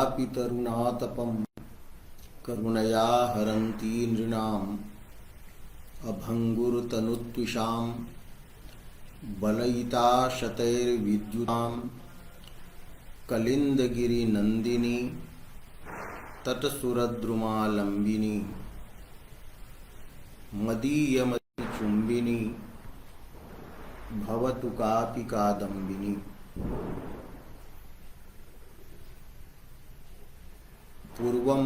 यद्यपि तरुणातपं करुणया हरन्ति नृणाम् अभङ्गुरतनुत्विषां बलयिता शतैर्विद्युतां कलिन्दगिरिनन्दिनी तटसुरद्रुमालम्बिनी मदीयमतिचुम्बिनी भवतु कापि कादम्बिनी। पूर्वं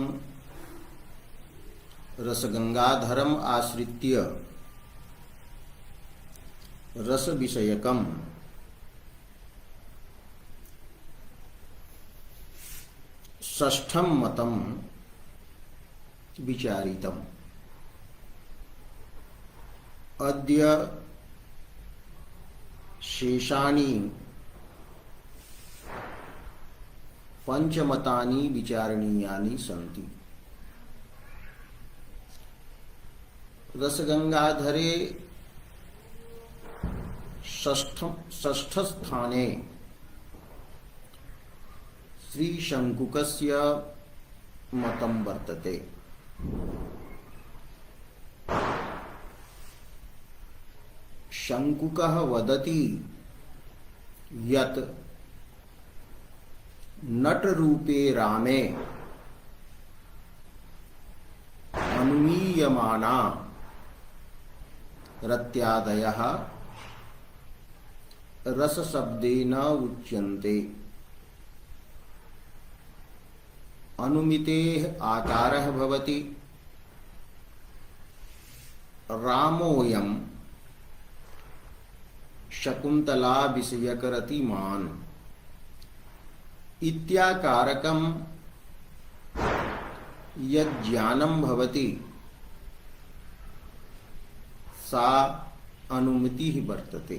रसगंगाधरम आश्रित्य रस विषयकम षष्ठम मतम विचारितम। अद्य शेषाणि पंचमतानि विचारणीयानि सन्ति। रसगंगाधरे षष्ठस्थाने श्रीशंकुकस्य मतं वर्तते। शंकुकः वदति यत् नटरूपे रामे अनुमीयमाना रत्यादयः रसशब्देन उच्यन्ते। अनुमितेः आकारः भवति। रामोऽयं शकुन्तला विषयकरतिमान् इत्याकारकं यज्ज्ञानं भवति सा अनुमितिः वर्तते।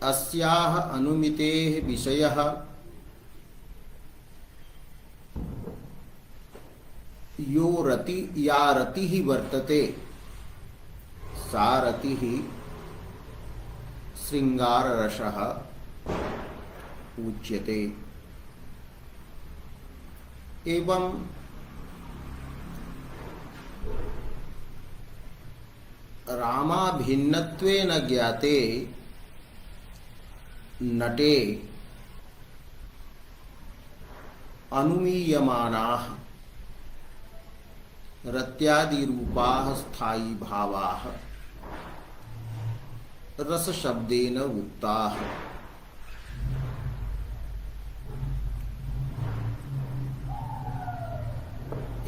अस्याः अनुमितेः विषयः या रतिः वर्तते सा रतिः श्रृंगाररसः उच्यते। एवं रामाभिन्नत्वेन ज्ञाते नटे अनुमीयमानाः रत्यादिरूपाः स्थायी भावाः रसशब्देन उक्ताः।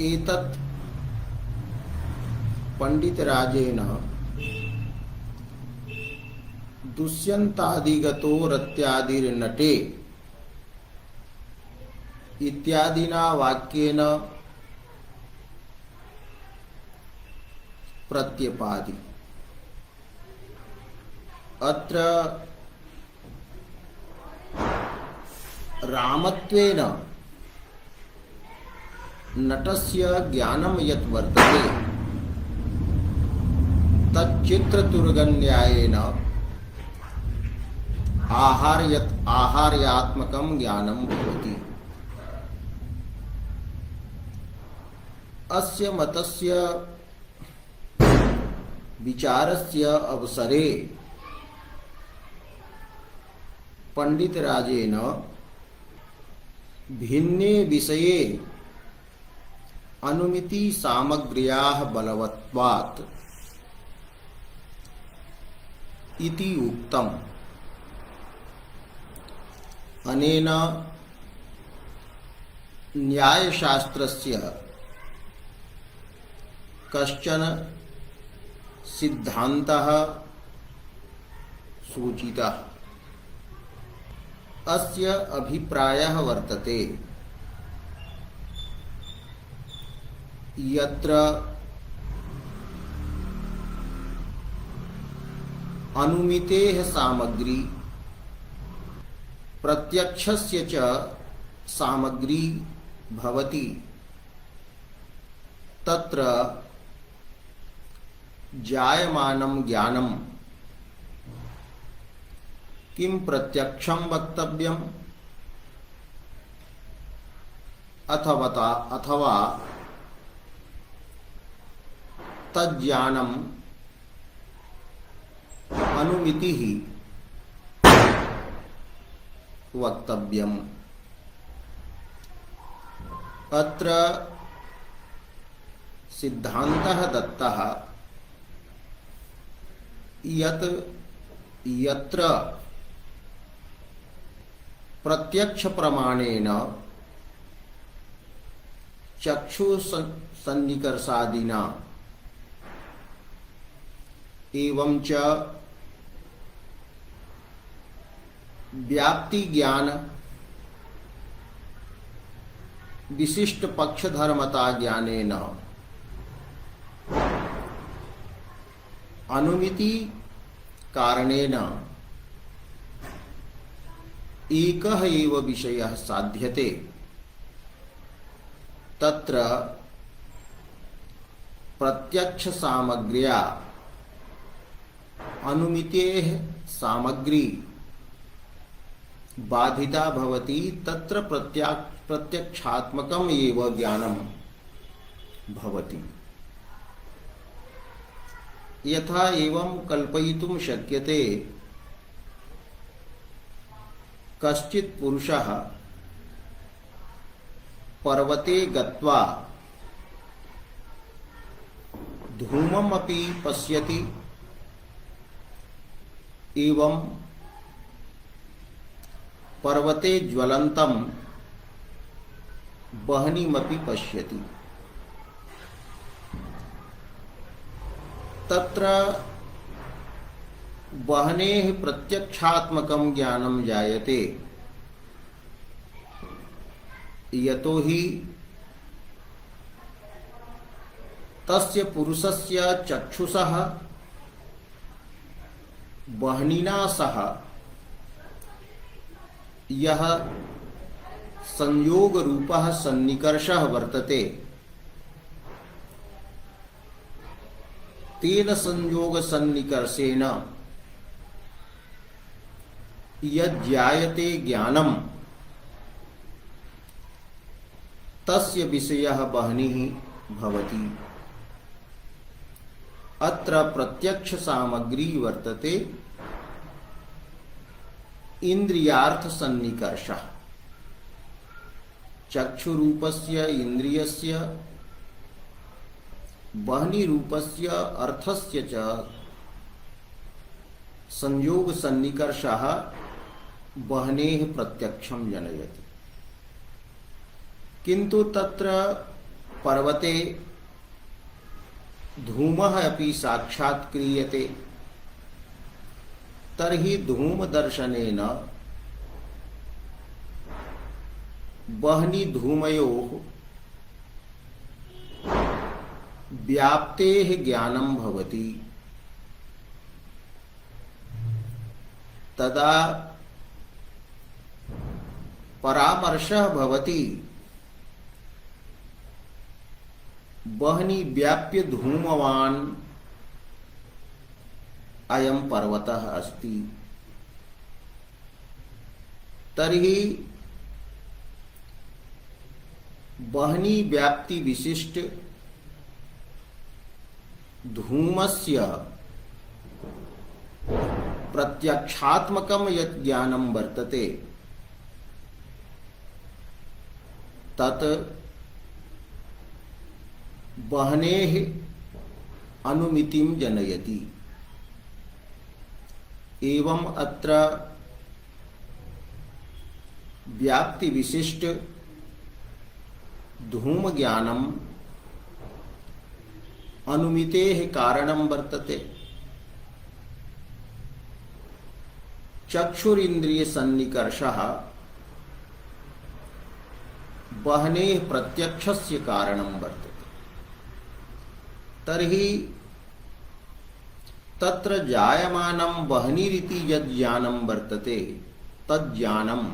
एतत् पंडितराजेन दुष्यन्तादिगतो रत्यादिर्नटे इत्यादिना वाक्येन प्रत्यपादि। अत्र रामत्वेन नटस्य ज्ञानं यत् वर्तते तच्चित्रतुर्गन्यायेन आहार्यात्मकं ज्ञानं भवति। अस्य मतस्य विचारस्य अवसरे पंडितराजेन भिन्ने विषये अनुमिति सामग्र्याः बलवत्वात् इति उक्तम्। अनेन न्यायशास्त्रस्य कश्चन सिद्धान्तः सूचितः। अस्य अभिप्रायः वर्तते यत्र अनुमितेः सामग्री प्रत्यक्षस्य च सामग्री भवति तत्र जायमानं ज्ञानं किं प्रत्यक्षं वक्तव्यं अथवा तज्ज्ञानम अनुमितिः वक्तव्यम्। अत्र सिद्धान्तः दत्तः यत्र प्रत्यक्ष प्रमाणेन चक्षु सन्निकर्षादिना एवं च व्याप्ति ज्ञान विशिष्ट पक्षधर्मता ज्ञानेन अनुमिति कारणेन एकः एव विषयः साध्यते। तत्र प्रत्यक्ष सामग्र्या अनुमितेः सामग्री बाधिता भवति, तत्र प्रत्यक्षात्मकम् एव ज्ञानं भवति। यथा एवं कल्पयितुं शक्यते, कश्चित् पुरुषः पर्वते गत्वा धूममपि पश्यति एवं पर्वते ज्वलन्तं वह्निमपि पश्यति। तत्र वह्नेः प्रत्यक्षात्मकं ज्ञानं जायते, यतो हि तस्य पुरुषस्य चक्षुषः वह्निना सह यः संयोग रूपः सन्निकर्षः वर्तते, तेन संयोग सन्निकर्षेण यज्जायते ज्ञानम् तस्य विषयः वह्निः भवति। अत्र प्रत्यक्ष सामग्री वर्तते इंद्रियार्थ सन्निकर्षः। चक्षुरूपस्य इंद्रियस्य वह्निरूपस्य अर्थस्य च संयोग सन्निकर्षः वह्नेः प्रत्यक्षं जनयति। किन्तु तत्र पर्वते धूमः अपि साक्षात् क्रियते, तर्हि धूमदर्शनेन वह्नि धूमयोः व्याप्तेः ज्ञानं भवति। तदा परामर्शः भवति, वह्नि व्याप्य धूमवान् अयं पर्वतः अस्ति। तर्हि वह्नि व्याप्ति विशिष्ट धूमस्य प्रत्यक्षात्मकं यत् ज्ञानं वर्तते, तत् वह्नेः अनुमितिं जनयति। एवं अत्र व्याप्ति विशिष्ट धूम ज्ञानम अनुमितेः कारणं वर्तते। चक्षुरिंद्रिय सन्निकर्षः वह्नेः प्रत्यक्षस्य कारणं वर्तते। तर्हि तत्र जायमानं वह्निरिति यद् ज्ञानं वर्तते, तद् ज्ञानम्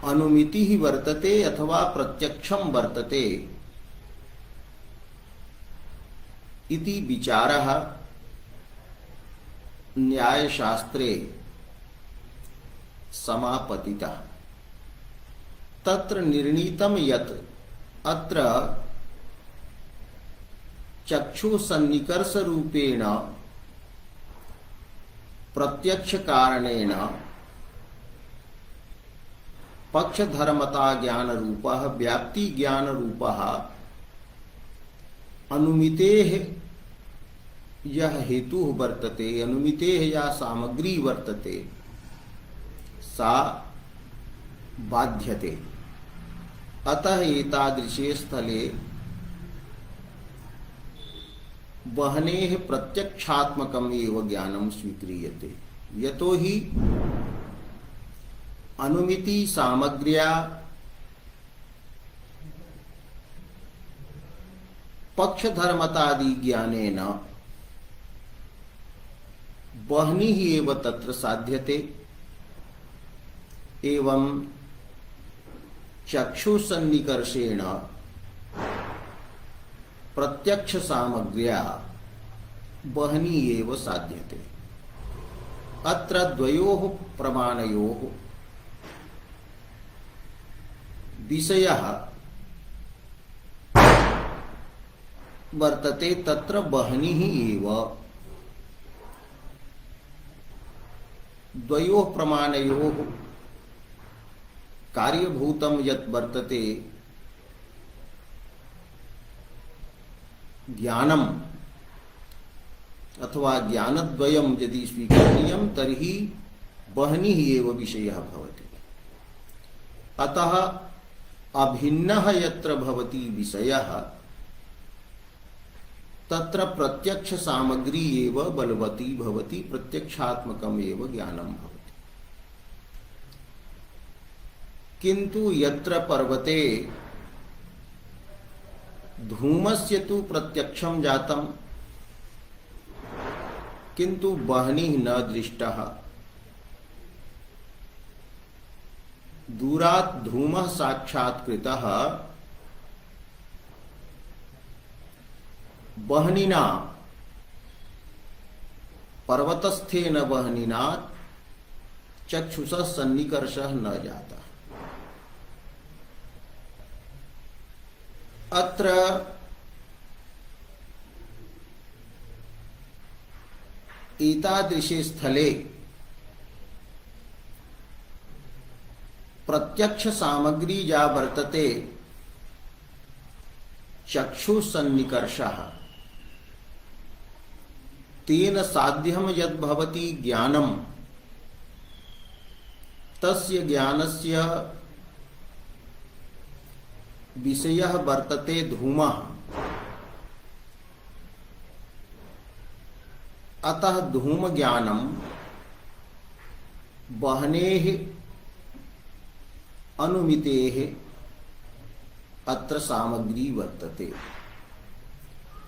अनुमितिः वर्तते अथवा प्रत्यक्षं वर्तते इति विचारः न्यायशास्त्रे समापतितः। तत्र निर्णीतम यत् अत्र चक्षु सन्निकर्ष रूपेण प्रत्यक्ष कारणेन पक्षधर्मता ज्ञान रूपः व्याप्ति ज्ञान रूपः अनुमितेः यह हेतु वर्तते, अनुमितेः या सामग्री वर्तते सा बाध्यते। अतः एतादृशे स्थले वहनेः प्रत्यक्षात्मकम् एव ज्ञानं स्वीक्रियते। यतो हि अनुमिति सामग्र्या पक्षधर्मतादि ज्ञानेन वह्निः एव तत्र साध्यते। एवं चक्षुसन्निकर्षेण प्रत्यक्ष सामग्र्या वह्नि एव साध्यते। अत्र द्वयोः प्रमाणयोः विषयः वर्तते, तत्र वह्निः एव। द्वयोः प्रमाणयोः कार्यभूतं यत् वर्तते ज्ञानम् अथवा ज्ञानद्वयं यदि स्वीकरणीयं तर्हि वह्निः एव विषयः भवति। अतः अभिन्नः यत्र भवति विषयः तत्र प्रत्यक्ष सामग्री एव बलवती भवति, प्रत्यक्षात्मकम् एव ज्ञानं भवति। किन्तु यत्र पर्वते धूमस्य तु प्रत्यक्षं जातं किन्तु वह्निः न दृष्टः। दूरात् धूमः साक्षात्कृतः वह्निना पर्वतस्थेन वह्निना चक्षुषः सन्निकर्षः न जातः। अत्र एतादृशे स्थले प्रत्यक्ष सामग्री या वर्तते चक्षु सन्निकर्षः, तेन साध्यम यद् भवति ज्ञानम्, तस्य ज्ञानस्य विषयः वर्तते धूमः। अतः धूम ज्ञानं वह्नेः अनुमितेः अत्र सामग्री वर्तते।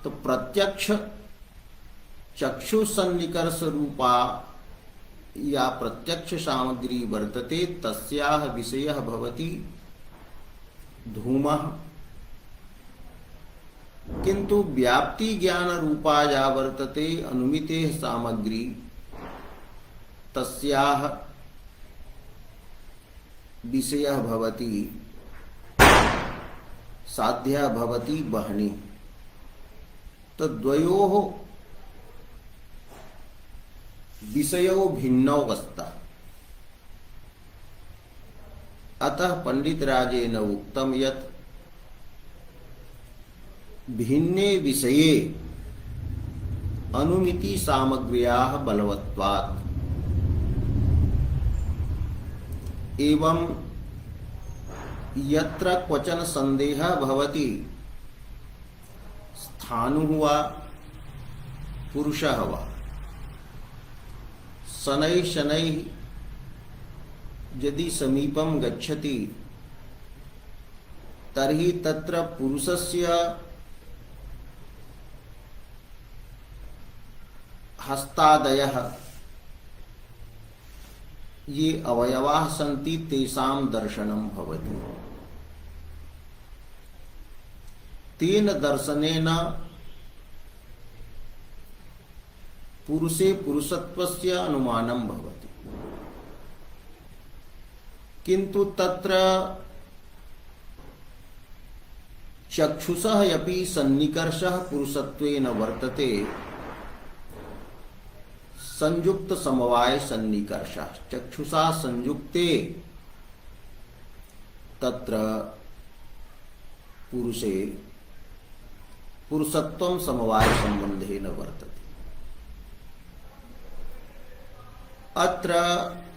तो प्रत्यक्ष चक्षु सन्निकर्ष रूपा या प्रत्यक्ष सामग्री वर्तते तस्याः विषयः भवति धूमः। किंतु व्याप्ति ज्ञान रूपा या वर्तते अनुमितेः सामग्री तस्याः विषयः भवति साध्यः भवति वह्नि। तो द्वयोः विषयो भिन्नौ स्तः। अतः पंडितराजेन उक्तं यत् भिन्ने विषये अनुमिति सामग्र्याः बलवत्वात्। एवं यत्र क्वचन संदेहः भवति स्थाणुः वा पुरुषः वा शनैः शनैः यदि समीपं गच्छति तर्हि तत्र पुरुषस्य हस्तादयः ये अवयवाः सन्ति तेषां दर्शनं भवति। तेन दर्शनेन पुरुषे पुरुषत्वस्य अनुमानं भवति। किन्तु तत्र चक्षुषः यपि सन्निकर्षः पुरुषत्वेन वर्तते संयुक्त समवाय सन्निकर्षः। चक्षुषा संयुक्ते तत्र पुरुषे पुरुषत्वं समवाय संबंधेन वर्तते। अत्र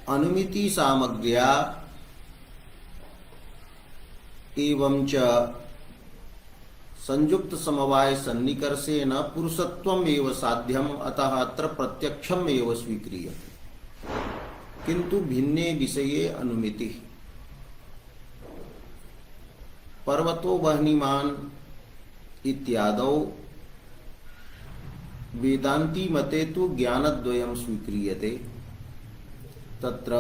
अनुमिति सामग्र्या एवं च संयुक्त समवाय सन्निकर्षेण पुरुषत्वम् एव साध्यम्, अतः अत्र प्रत्यक्षम् एव स्वीक्रियते। किन्तु भिन्ने विषये अनुमितिः। पर्वतो वह्निमान् इत्यादौ वेदांती मते तु ज्ञानद्वयं स्वीक्रियते। तत्र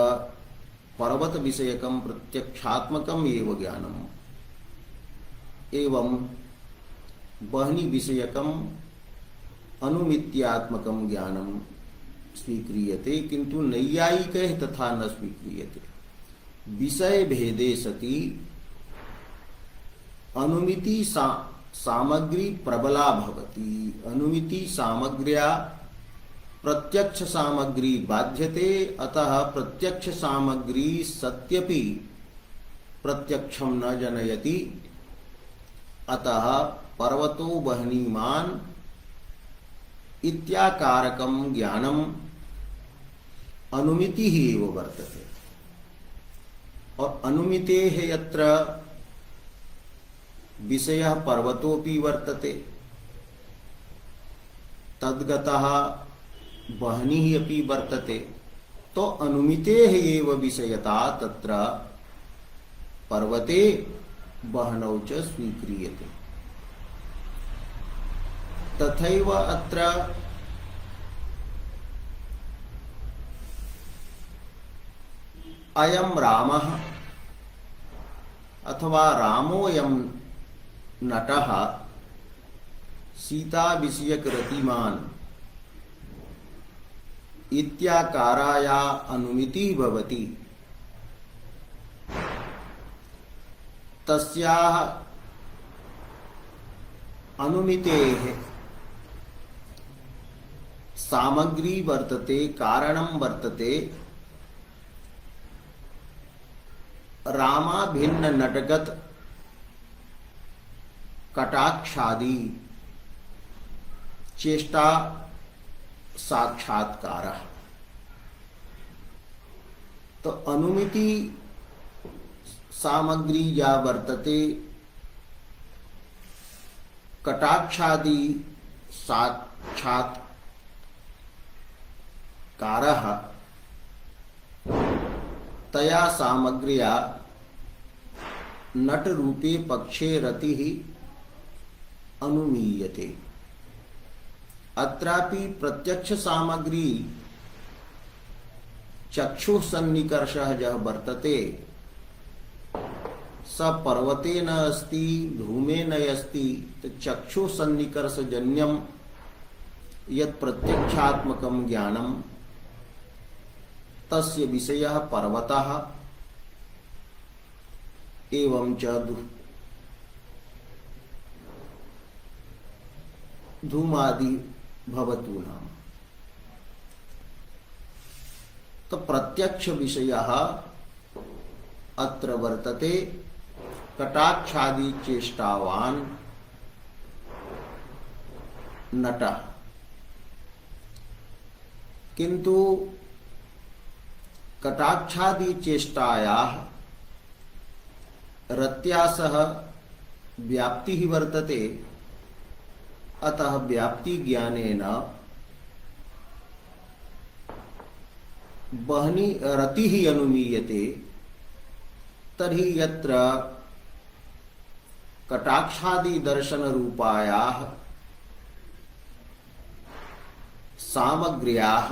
पर्वत विषयकं प्रत्यक्षात्मकम् एव ज्ञानम् एवं वह्नि विषयकम् अनुमित्यात्मकं ज्ञानं स्वीक्रियते, किन्तु नैयायिकैः तथा न स्वीक्रियते। विषय भेदे सति अनुमिति सामग्री प्रबला भवति। अनुमिति सामग्र्या प्रत्यक्ष सामग्री बाध्यते, अतः प्रत्यक्ष सामग्री सत्यपि प्रत्यक्षं न जनयति। अतः पर्वतो वह्निमान् इत्याकारकं ज्ञानम् अनुमितिः एव वर्तते। और अनुमितेः यत्र विषयः पर्वतोऽपि वर्तते, तद्गतः वह्निः अपि वर्तते, तो अनुमितेः एव विषयता तत्र पर्वते वह्नौ च स्वीक्रियते। तथैव अत्र अयं रामः अथवा रामोऽयं नटः सीता विषयक रतिमान् इत्याकाराया अनुमिति भवति। तस्याः अनुमितेः सामग्री वर्तते, कारणं वर्तते। रामाभिन्न नटगत कटाक्षादि चेष्टा साक्षात्कार। तो अनुमिति सामग्री या वर्तते, कटाक्षादि साक्षात्कारः तया सामग्र्या नट रूपे पक्षे रतिः अनुमीयते। अत्रापि प्रत्यक्ष सामग्री चक्षुः सन्निकर्षः यः वर्तते स पर्वते न अस्ति, धूमे न अस्ति। तो चक्षुः सन्निकर्ष जन्यं यत् प्रत्यक्षात्मकं ज्ञानं तस्य विषयः पर्वतः एवं च धूमादि भवतु नाम। तो प्रत्यक्ष विषयः अत्र वर्तते कटाक्षादि चेष्टावान् नटः। किंतु कटाक्षादि चेष्टायाः रत्या सह व्याप्तिः वर्तते। अतः व्याप्ति ज्ञानेन वह्नि रतिः अनुमीयते। तर्हि यत्र कटाक्षादि दर्शन रूपायाः सामग्र्याः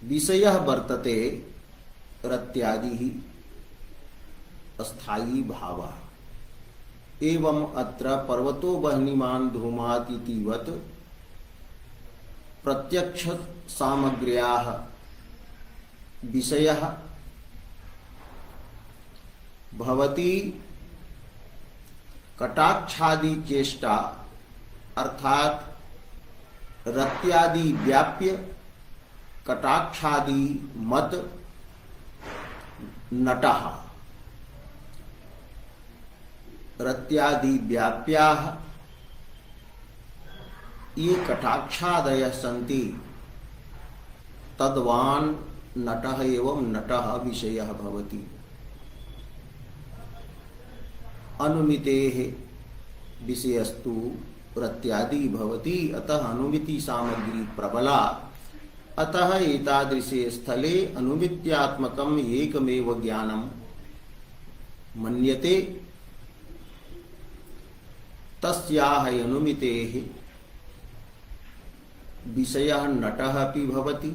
विषयः वर्तते रत्यादिः अस्थायी भावः। एवं अत्र पर्वतो वह्निमान् धूमात् इतिवत् प्रत्यक्ष सामग्र्याः विषयः भवति कटाक्षादि चेष्टा अर्थात रत्यादि व्याप्य कटाक्षादि मत नटः रत्यादि व्याप्याः ये कटाक्षादयः सन्ति तद्वान् नटः एवं नटः विषयः भवति। अनुमितेः विषयस्तु रत्यादि भवति अतः अनुमिति सामग्री प्रबला अतः एतादृशे स्थले अनुमित्यात्मकम् एकमेव ज्ञानं मन्यते। तस्याः अनुमितेः विषयः नटः अपि भवति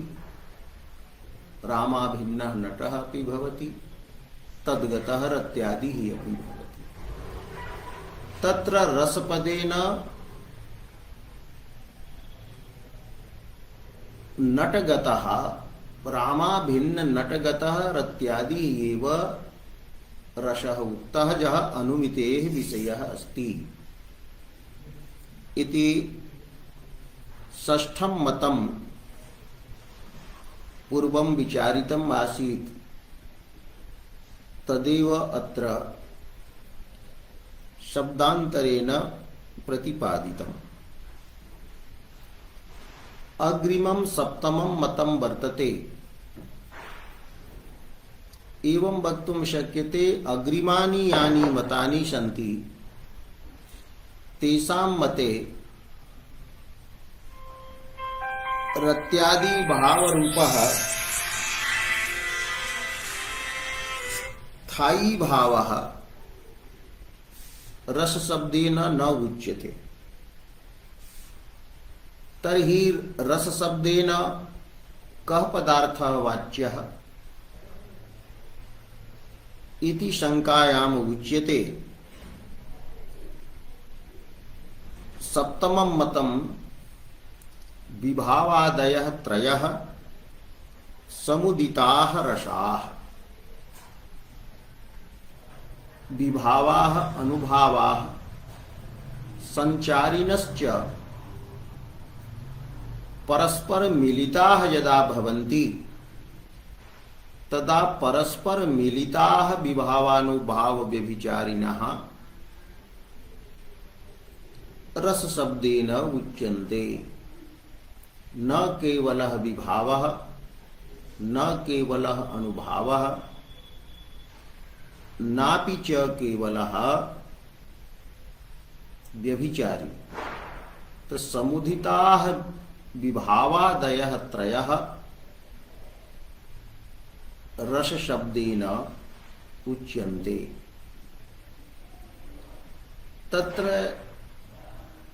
रामाभिन्नः नटः अपि भवति तद्गतः रत्यादिः अपि भवति। तत्र रसपदेन नटगतः रामाभिन्न नटगतः रत्यादि एव रसः उक्तः जः अनुमितेः विषयः अस्ति इति षष्ठं मतं पूर्वं विचारितम् आसीत् तदेव अत्र शब्दान्तरेण प्रतिपादितम्। अग्रिमं सप्तमं मतं वर्तते। एवं वक्तुं शक्यते अग्रिमानि यानि मतानि सन्ति तेषां मते रत्यादि भावरूपः स्थायी भावः रस शब्देन न उच्यते। तर्हि रस शब्देन कः पदार्थः वाच्यः इति शंकायाम् उच्यते। सप्तमं मतं विभावादयः त्रयः समुदिताः रसाः विभावाः अनुभावाः संचारिणश्च परस्पर मिलिताः यदा भवन्ति तदा परस्पर मिलिताः विभावानुभाव व्यभिचारिणः रस शब्देन उच्यन्ते। न केवलः विभावः न केवलः अनुभावः नापि च केवलः व्यभिचारी। तो समुदिताः विभावादयः त्रयः रस शब्देन उच्यन्ते। तत्र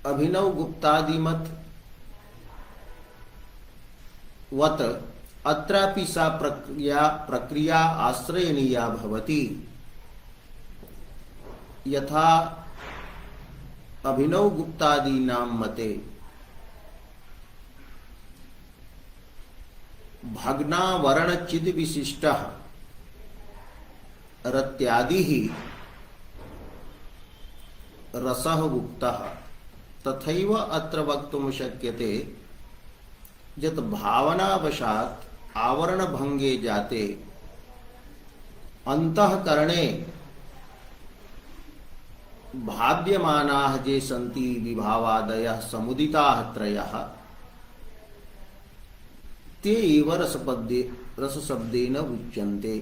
अभिनव गुप्तादिमत वत अत्रापि सा प्रक्रिया आश्रयनीया भवति। यथा अभिनव गुप्तादीनां मते भग्नावरण विशिष्टः रत्यादिः रसः उक्तः तथैव अत्र वक्तुं शक्यते यत् भावनावशात् आवरण भंगे जाते अंतःकरणे भाव्यमानाः जे सन्ति विभावादयः समुदिताः त्रयः ते एव रसशब्देन उच्यन्ते।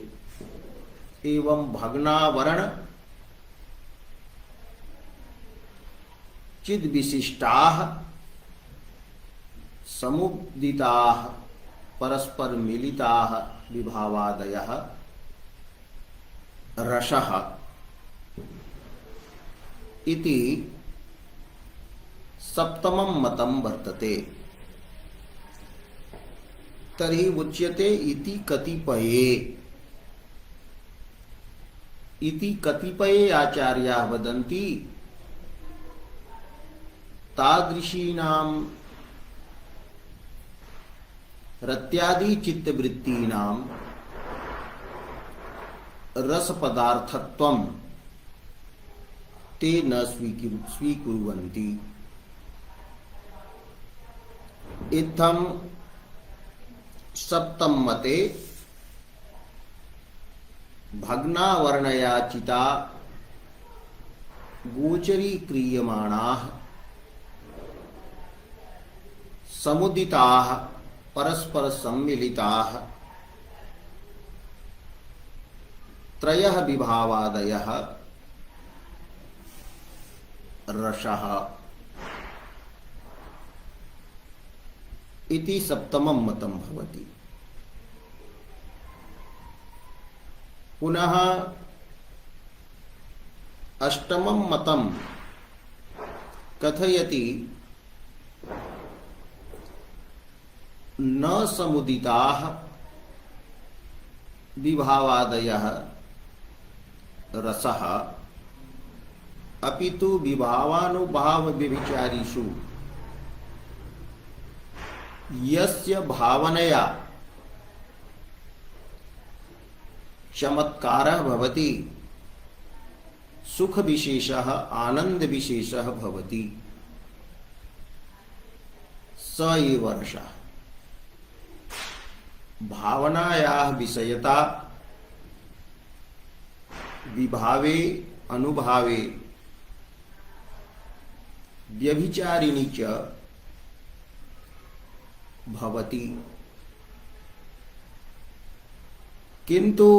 एवं भग्नावरण चिद्विशिष्टाः समुदिताः परस्पर मिलिताः विभावादयः रसः इति सप्तमं मतं वर्तते। तर्हि उच्यते इति कतिपये आचार्याः वदन्ति तादृशीनां रत्यादि चित्तवृत्तीनां रस पदार्थत्वं ते न स्वीकुर्वन्ति। इत्थं सप्तम मते भग्नावर्णया चिता गोचरी क्रियमाणाः समुदिताः परस्पर सम्मिलिताः त्रयः विभावादयः रसः इति सप्तमं मतं भवति। पुनः अष्टमं मतं कथयति न समुदिताः विभावादयः रसः अपितु विभावानुभाव व्यभिचारिषु यस्य भावनया चमत्कारः भवति सुख विशेषः आनंद विशेषः भवति स एव रसः। भावनायाः विषयता विभावे अनुभावे व्यभिचारिणी च भवति। किंतु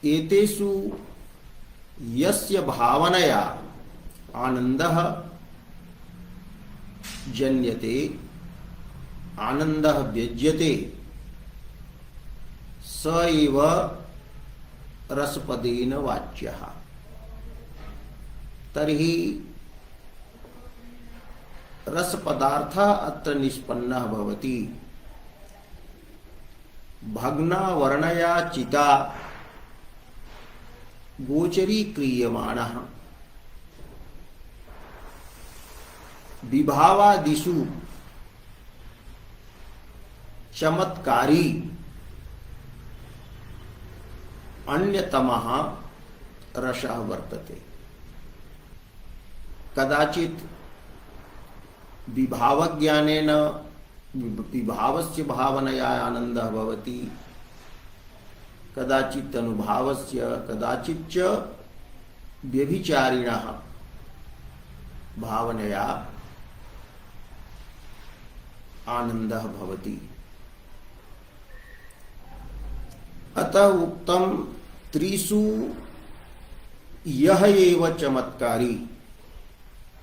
एतेषु यस्य भावनया आनंदः जन्यते आनंदः व्यज्यते स एव रसपदेन वाच्यः। तर्हि रसपदार्थः अत्र निष्पन्नः भवति। भग्नावर्णया चिता गोचरी क्रियमाणः विभावादिषु चमत्कारी अन्यतमः रसः वर्तते। कदाचित् विभावज्ञानेन विभावस्य भावनया आनंदः भवति, कदाचित् अनुभावस्य, कदाचित् च व्यभिचारिणः भावनया आनंदः भवति। अतः उक्तं त्रिषु यह एव चमत्कारी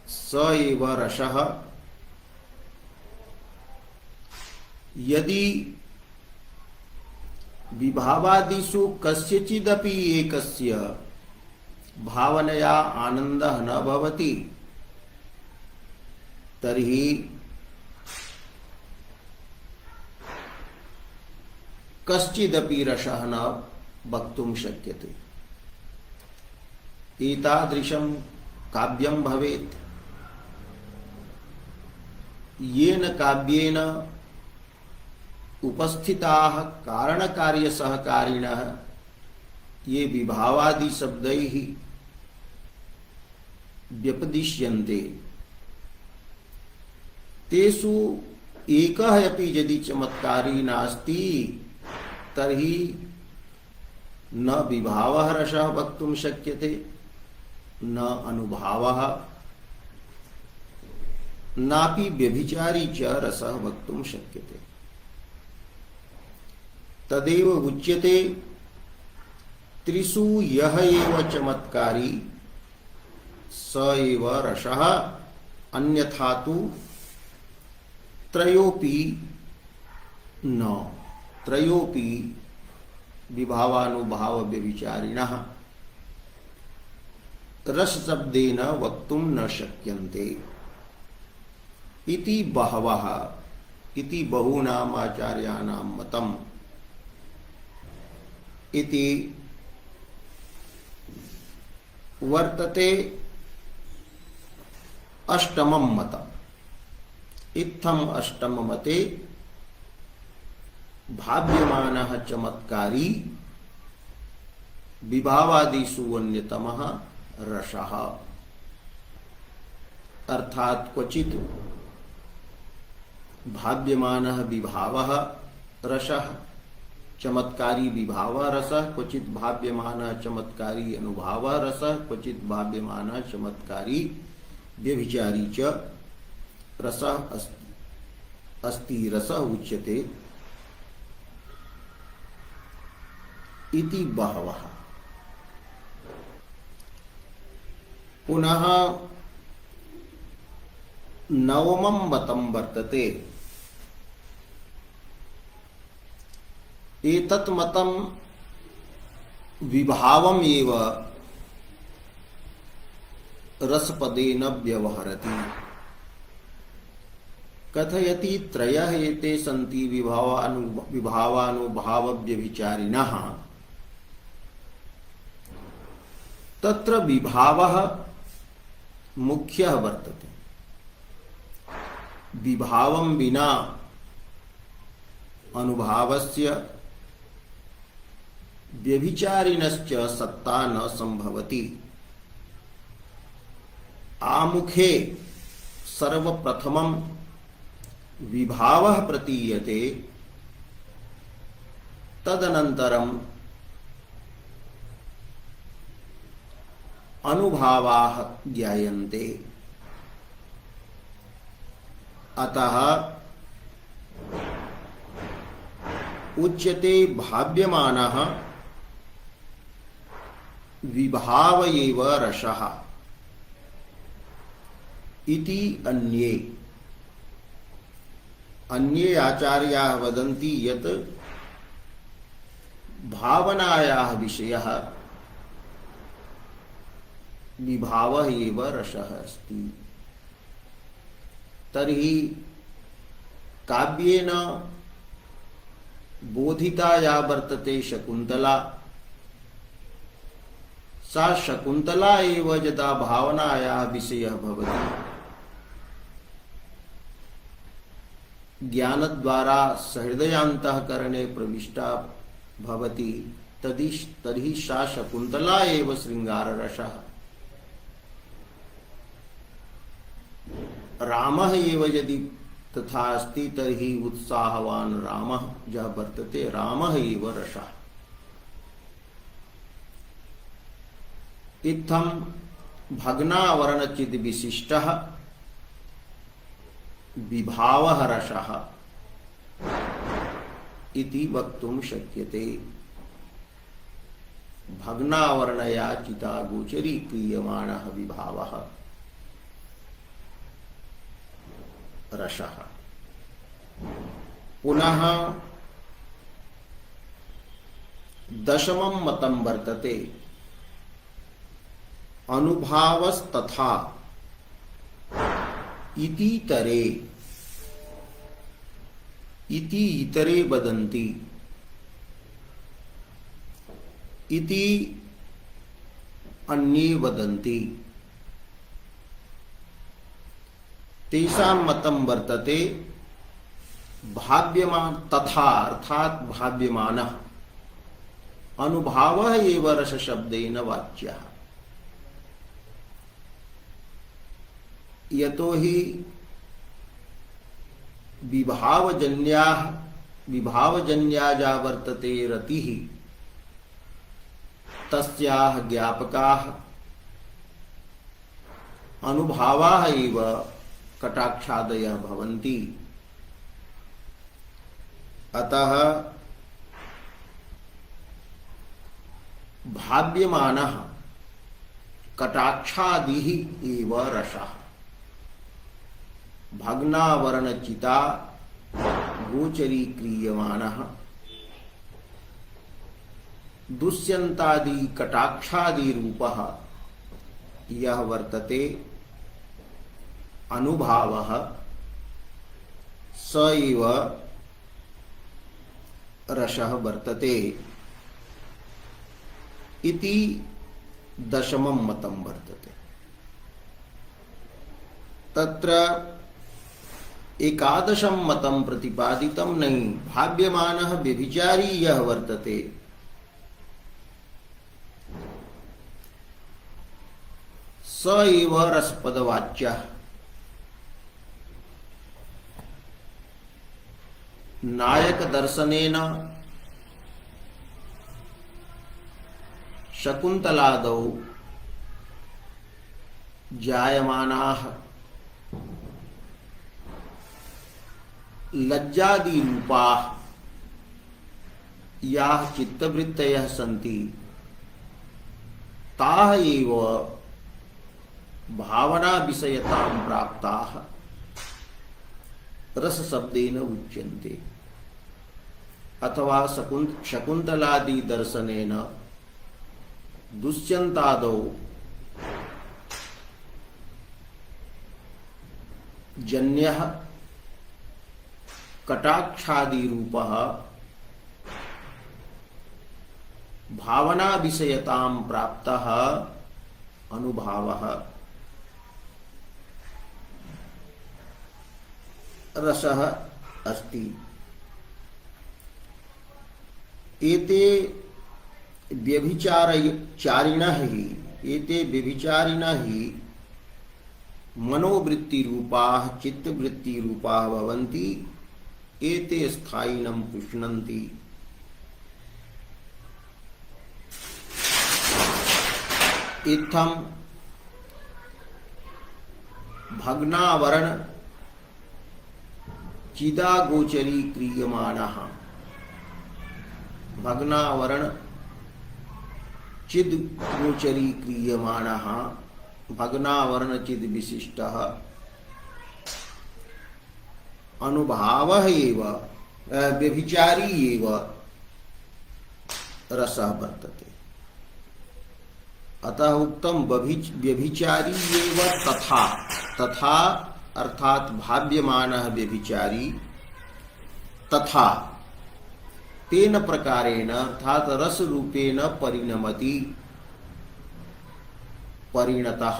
स एव रसः। यदि विभावादिषु कस्यचिदपि एकस्य भावनया आनंदः न भवति तर्हि कश्चिदपि रसः न वक्तुं शक्यते। एतादृशं काव्यं भवेत् येन काव्येन उपस्थिताः कारणकार्य सहकारिणः ये विभावादि शब्दैः व्यपदिश्यन्ते तेषु एकः अपि यदि चमत्कारी नास्ति तर्हि न विभावः रसः वक्तुं शक्यते न अनुभावः नापि व्यभिचारी च रसः वक्तुं शक्यते। तदेव उच्यते त्रिषु यह एव चमत्कारी स एव रसः अन्यथा तु त्रयोपि न। त्रयोपि विभावानुभाव व्यभिचारिणः रस शब्देन वक्तुं न शक्यन्ते इति बहवः इति बहूनाम् आचार्याणां मतम् इति वर्तते अष्टमं मतम्। इत्थम् अष्टम मते भाव्यमानः चमत्कारी विभावादिषु अन्यतमः रसः, अर्थात क्वचित् भाव्यमानः विभावः रसः, चमत्कारी विभावः रसः, क्वचित् भाव्यमानः चमत्कारी अनुभावः रसः, क्वचित् भाव्यमानः चमत्कारी व्यभिचारी च रसः अस्ति रसः उच्यते इति बहवः। पुनः नवमं मतं वर्तते। एतत् मतं विभावम् एव रसपदेन व्यवहरति। कथयति त्रयः एते सन्ति विभावानुभावव्यभिचारिणः। तत्र विभावः मुख्यः वर्तते। विभावं विना अनुभावस्य व्यभिचारिणश्च सत्ता न संभवति। आमुखे सर्वप्रथमं विभावः प्रतीयते, तदनन्तरम् अनुभावाः ज्ञायन्ते। अतः उच्यते भाव्यमानः विभाव एव रसः इति अन्ये। अन्ये आचार्याः वदन्ति यत् भावनायाः विषयः विभावः एव रसः अस्ति। तर्हि काव्येन बोधिता या वर्तते शकुन्तला, सा शकुन्तला एव यदा भावनायाः विषयः भवति, ज्ञानद्वारा सहृदयान्तःकरणे प्रविष्टा भवति, तर्हि सा शकुन्तला एव शृंगाररसः। रामः एव यदि तथा अस्ति तर्हि उत्साहवान् रामः यः वर्तते रामः एव रसः। इत्थं भग्नावरणचिद् विशिष्टः विभावः रसः इति वक्तुं शक्यते। भग्नावरणया चिता गोचरी क्रियमाणः विभावः रसः। पुनः दशमं मतं वर्तते अनुभावस्तथा इतीतरे। इति इतरे वदन्ति, इति अन्ये वदन्ति। तेषां मतं वर्तते भाव्यमान तथा, अर्थात भाव्यमानः अनुभावः एव रसशब्देन वाच्यः। यतो हि विभावजन्या या वर्तते रतिः तस्याः ज्ञापकाः अनुभावाः एव कटाक्षादयः भवन्ति। अतः भाव्यमानः कटाक्षादिः एव रसः। भग्नावरणचिता गोचरी क्रियमाणः दुष्यन्तादि कटाक्षादि रूपः यः वर्तते अनुभावः स एव रसः वर्तते इति दशमं मतं वर्तते। तत्र एकादशं मतं प्रतिपादितं नहीं। भाव्यमानः व्यभिचारी यः वर्तते स एव रसपदवाच्यः नायक दर्शनेन शकुन्तलादौ जायमानाः लज्जादिरूपाः याः चित्तवृत्तयः सन्ति ताः एव भावना विषयतां प्राप्ताः रस शब्देन उच्यन्ते। अथवा शकुन्तलादि दर्शनेन दुष्यन्तादौ जन्यः कटाक्षादि रूपः भावना विषयतां प्राप्तः अनुभावः रसः अस्ति। एते व्यभिचारिणः ही मनोवृत्ति रूपाः चित्तवृत्ति रूपाः भवन्ति। एते स्थायिनं पुष्णन्ति। इत्थं भग्नावरण चिदागोचरी क्रियमाणः भग्नावरण चिद गोचरी क्रियमाणः भग्नावरण चिद विशिष्टः अनुभावः एव व्यभिचारी एव रसः वर्तते। अतः उक्तम व्यभिचारी एव तथा तथा अर्थात भाव्यमानः व्यभिचारी तथा तेन प्रकारेण अर्थात रस रूपेण परिणमति परिणतः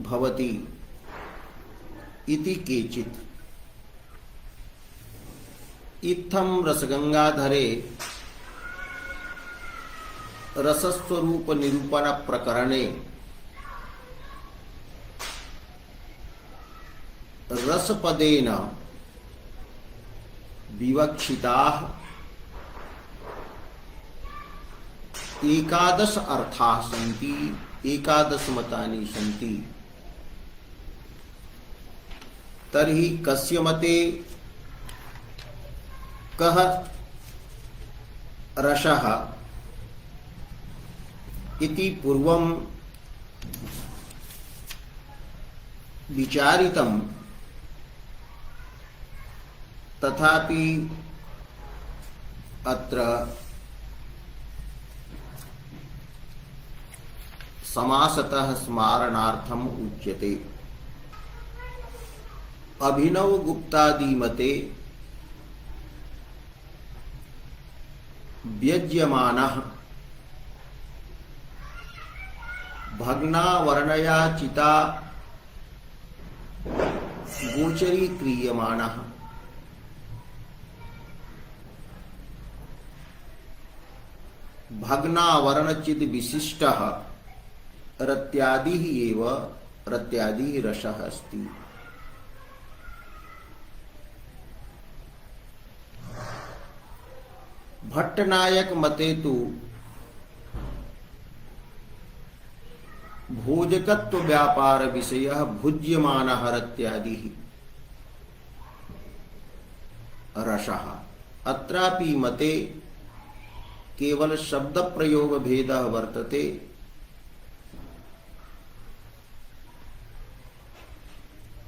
भवति इति केचित्। इत्थं रसगंगाधरे रसस्वरूप निरूपण प्रकरणे रसपदेन विवक्षिताः एकादश अर्थाः सन्ति एकादश मतानि सन्ति। तर्हि कस्य मते कः रसः इति पूर्वं विचारितं तथापि अत्र समासतः स्मारणार्थम उच्यते। अभिनव गुप्तादि मते व्यज्यमानः भग्नावर्णया चिता गोचरी क्रियमाणः भग्नावरणचिद विशिष्टः रत्यादिः एव रत्यादि रसः अस्ति। भट्टनायक मते तु भोजकत्व व्यापार विषयः भुज्यमानः रत्यादिः रसः। अत्रापि मते केवल शब्द प्रयोग भेदः वर्तते।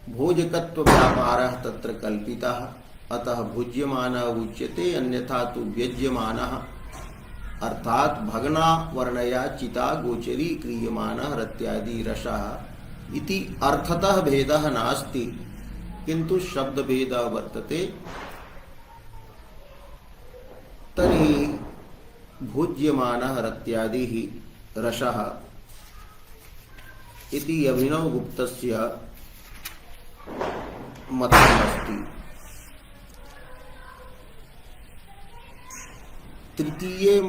भोजकत्व व्यापारः तत्र कल्पितः अतः भुज्यमानः उच्यते, अन्यथा तो व्यज्यमानः अर्थात भग्ना वर्णया चिता गोचरी क्रियमाणः रत्यादि रसः इति अर्थतः भेदः नास्ति, किंतु शब्द भेदः वर्तते। तर्हि भुज्यमानः रत्यादिः रसः इति अभिनवगुप्तस्य मतमस्ति। तृतीये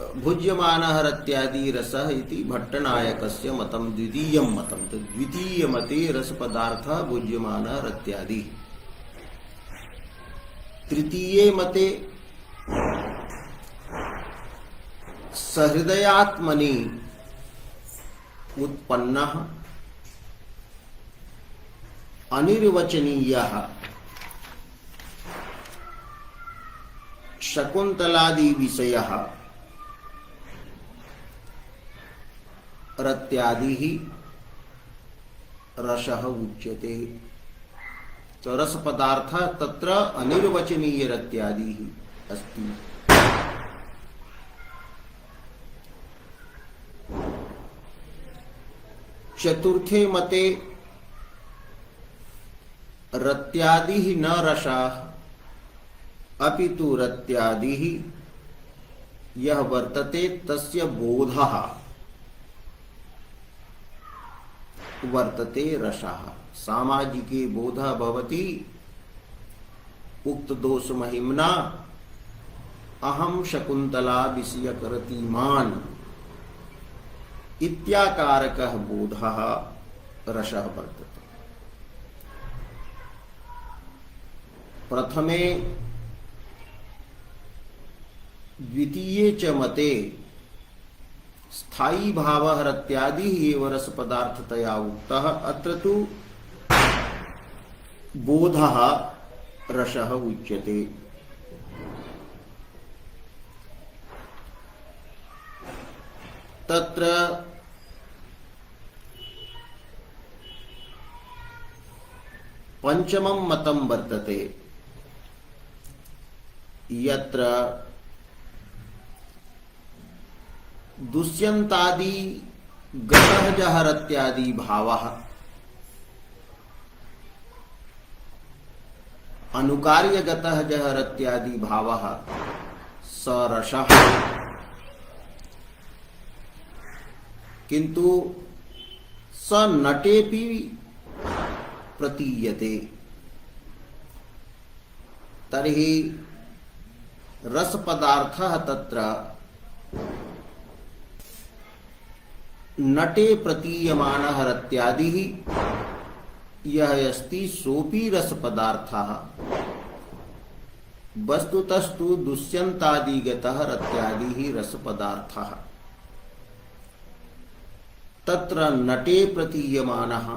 भुज्यमानः रत्यादि रसः इति भट्टनायकस्य मतं द्वितीयं मतं। तो द्वितीय मते रस पदार्थ भुज्यमानः रत्यादि। तृतीये मते सहृदयात्मनि उत्पन्नः अनिर्वचनीयः शकुन्तलादि विषयः रत्यादि ही रसः उच्यते। तो रस पदार्थ तत्र अनिर्वचनीय रत्यादि ही अस्ति। चतुर्थे मते रत्यादि ही न रसाः अपितु रत्यादि ही यह वर्तते तस्य बोधः वर्तते रसः। सामाजिके बोधः भवति उक्त दोष महिम्ना अहम शकुन्तला विषयकरतिमान् इत्याकारकः बोधः रसः वर्तते। प्रथमे द्वितीये च मते स्थायी भावः रत्यादि एव रस पदार्थतया उक्तः। अत्र तु बोधः रसः उच्यते। तत्र पंचमं मतं वर्तते यत्र दुष्यन्तादि गतः जहरत्यादि भावः अनुकार्यगतः जहरत्यादि भावः सरसः। किंतु स नटेपि प्रतीयते। तर्हि रस पदार्थः तत्र नटे प्रतीयमानः रत्यादिः यः अस्ति सोऽपि रस पदार्थः। वस्तुतस्तु दुष्यन्तादिगतः रत्यादिः रस पदार्थः। तत्र नटे प्रतीयमानः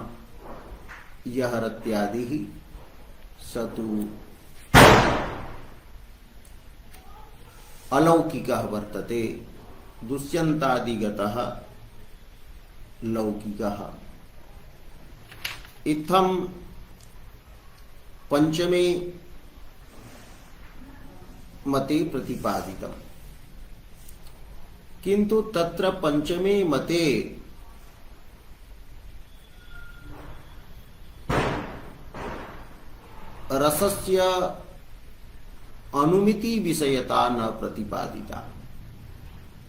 यः रत्यादिः स तु अलौकिकः वर्तते। दुष्यन्तादिगतः लौकिकः। इत्थं पंचमे मते प्रतिपादितम्। किंतु तत्र पंचमे मते रसस्य अनुमिति विषयता न प्रतिपादिता।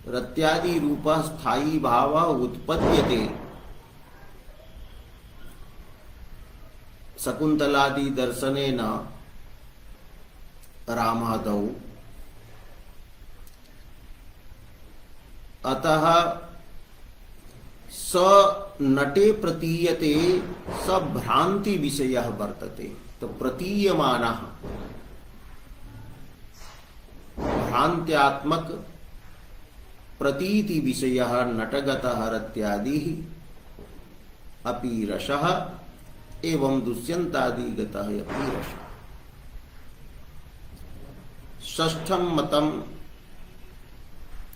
रत्यादि रूपः स्थायी भावः उत्पद्यते शकुन्तलादि दर्शनेन रामादौ। अतः स नटे प्रतीयते स भ्रांति विषयः वर्तते। तो प्रतीयमानः भ्रांत्यात्मक प्रतीति विषयः नटगतः रत्यादिः अपि रसः एवं दुष्यन्तादिगतः अपि रसः। षष्ठं मतं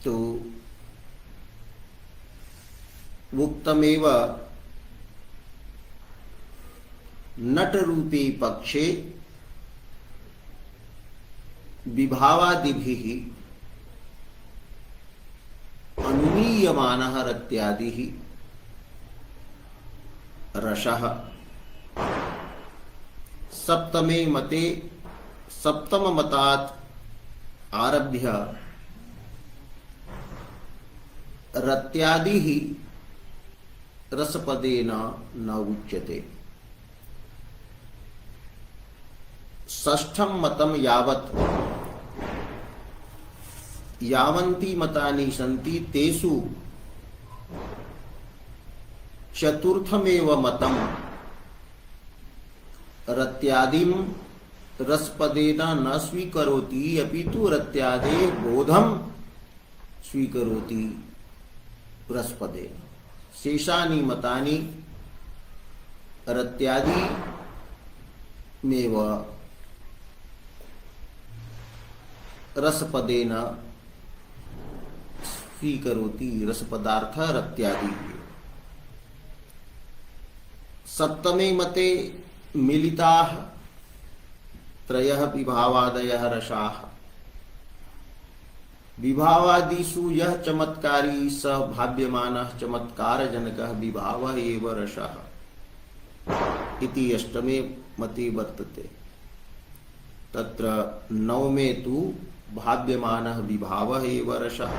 तु उक्तमेव नट रूपे पक्षे विभावादिभिः अनुमीयमानः रत्यादिः रसः। सप्तमे मते सप्तम मतात् आरभ्य रत्यादिः रसपदेन न उच्यते। षष्ठं मतं यावत् यावन्ति मतानि सन्ति तेषु चतुर्थमेव मतम् रत्यादिं रसपदेन न स्वीकरोति अपितु रत्यादे बोधं स्वीकरोति रसपदेन। शेषानि मतानि रत्यादि मेव रसपदेन स्वीकरोति। रसपदार्थ रत्यादि। सप्तमे मते मिलिताः त्रयः विभावादयः रसाः। विभावादिषु यः चमत्कारी स भाव्यमानः चमत्कारजनकः विभावः एव रसः इति अष्टमे मते वर्तते। तत्र नवमे तु भाव्यमानः विभावः एव रसः,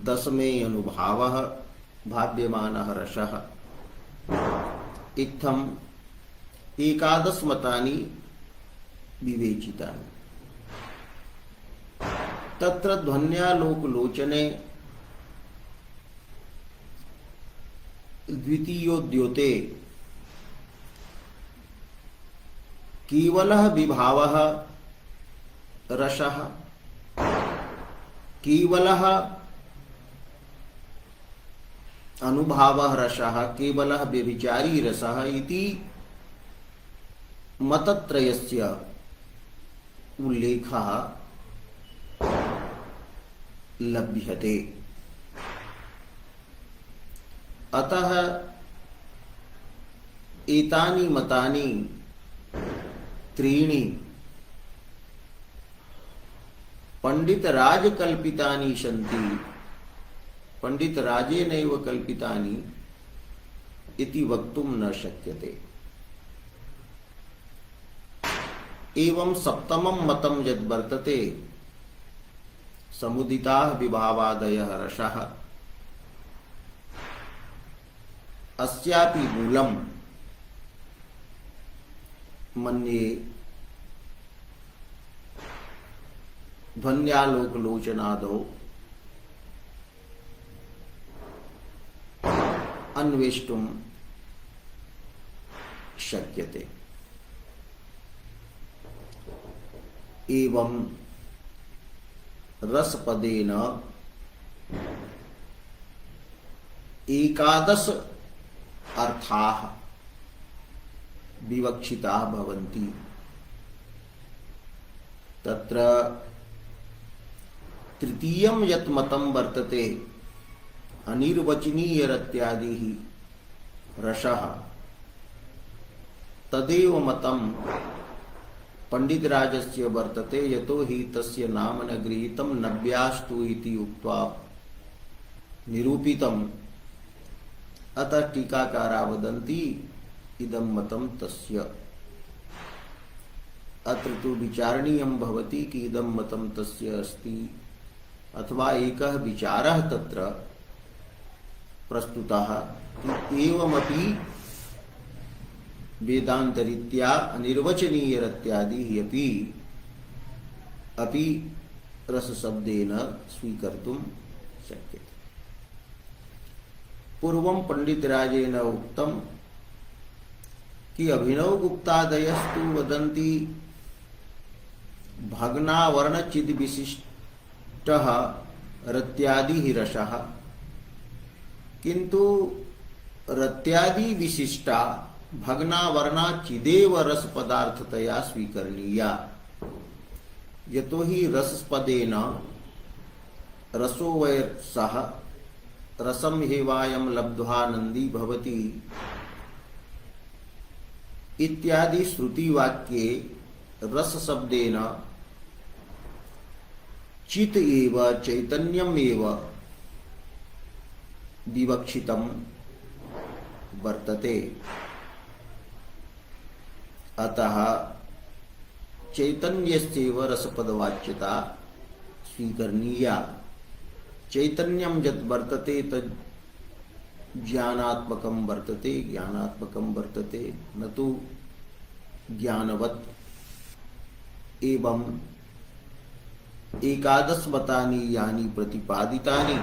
दशमे अनुभावः भाव्यमानः रसः। इत्थम् एकादश मतानि विवेचितानि। तत्र ध्वन्यालोकलोचने द्वितीयोद्योते केवलः विभावः रसः, केवलः अनुभावः रसः, केवलः व्यभिचारी रसः इति मतत्रयस्य उल्लेखः लभ्यते। अतः एतानि मतानि त्रीणि पंडितराज कल्पितानि सन्ति, पंडितराजेनैव कल्पितानि इति वक्तुं न शक्यते। एवं सप्तमं मतं यद् वर्तते समुदिताः विभावादयः रसः, अस्यापि मूलं मन्ये ध्वन्यालोकलोचनादौ अन्वेष्टुं शक्यते। एवं रसपदेन एकादश अर्थाः विवक्षिताः भवन्ति। तत्र तृतीयं यत् मतं वर्तते अनिर्वचनीय रत्यादिः रसः, तदेव मतं पंडितराजस्य वर्तते। यतो हि तस्य नाम न गृहीतं नव्यास्तु इति उक्त्वा निरूपितम्। अतः टीकाकारा वदन्ति इदं मतं तस्य। अत्र तु विचारणीयं भवति कि इदं मतं तस्य अस्ति अथवा एकः विचारः तत्र प्रस्तुतः कि एवमपि वेदान्तरीत्या अनिर्वचनीय रत्यादि अपि रसशब्देन स्वीकर्तुं शक्यते। पूर्वं पंडितराजेन उक्तं कि अभिनवगुप्तादयस्तु वदन्ति भग्नावर्णचिद्विशिष्टः रत्यादिः रसः, किन्तु रत्यादि विशिष्टा भग्नावर्णा चिदेव रस पदार्थतया स्वीकरणीया। यतो हि रसपदेन रसो वै सः रसम हेवायं लब्ध्वा नंदी भवति इत्यादि श्रुतिवाक्ये रस शब्देन चित एव चैतन्यम एव विवक्षितं वर्तते। अतः चैतन्यस्यैव रसपदवाच्यता स्वीकरणीया। चैतन्यं यद् वर्तते तद् ज्ञानात्मकं वर्तते, न तो ज्ञानवत्। एवं एकादश मतानि यानि प्रतिपादितानि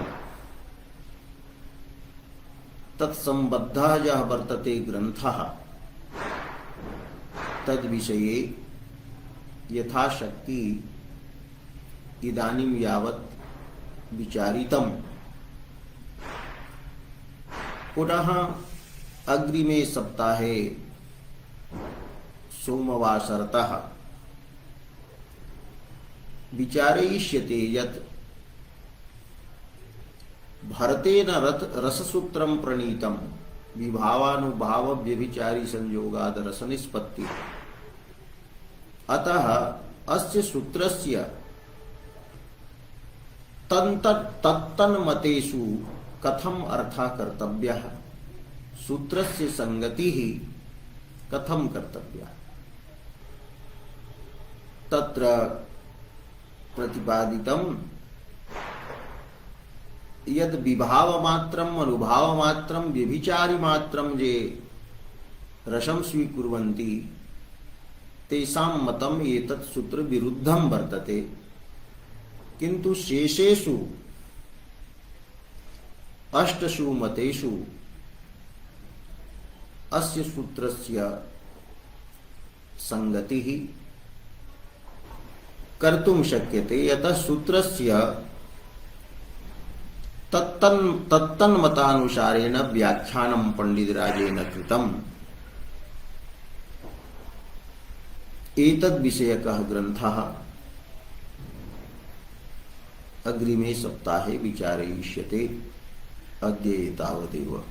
तत्संबद्धः यः वर्तते ग्रन्थः तद्विषये यथाशक्ति इदानीं यावत् विचारितम्। पुनः अग्रिमे सप्ताहे सोमवासरतः विचारयिष्यते यत् भरतेन रससूत्रं प्रणीतं विभावानुभाव व्यभिचारी संयोगाद रसनिष्पत्ति। अतः अस्य सूत्रस्य तत्तन्मतेषु कथम अर्थः कर्तव्यः, सूत्रस्य संगतिः कथम कर्तव्या, तत्र प्रतिपादितं यद् विभावमात्रम् अनुभावमात्रं व्यभिचारिमात्रं ये रसं स्वीकुर्वन्ति तेषां मतम् एतत् सूत्र विरुद्धं वर्तते। किन्तु शेषेषु अष्टसु मतेषु अस्य सूत्रस्य संगतिः कर्तुं शक्यते। यतः सूत्रस्य तत्तन्मतानुसारेण व्याख्यानं पंडितराजेन कृतम्। एतद्विषयकः ग्रन्थः अग्रिमे सप्ताहे विचारयिष्यते। अद्य एतावदेव।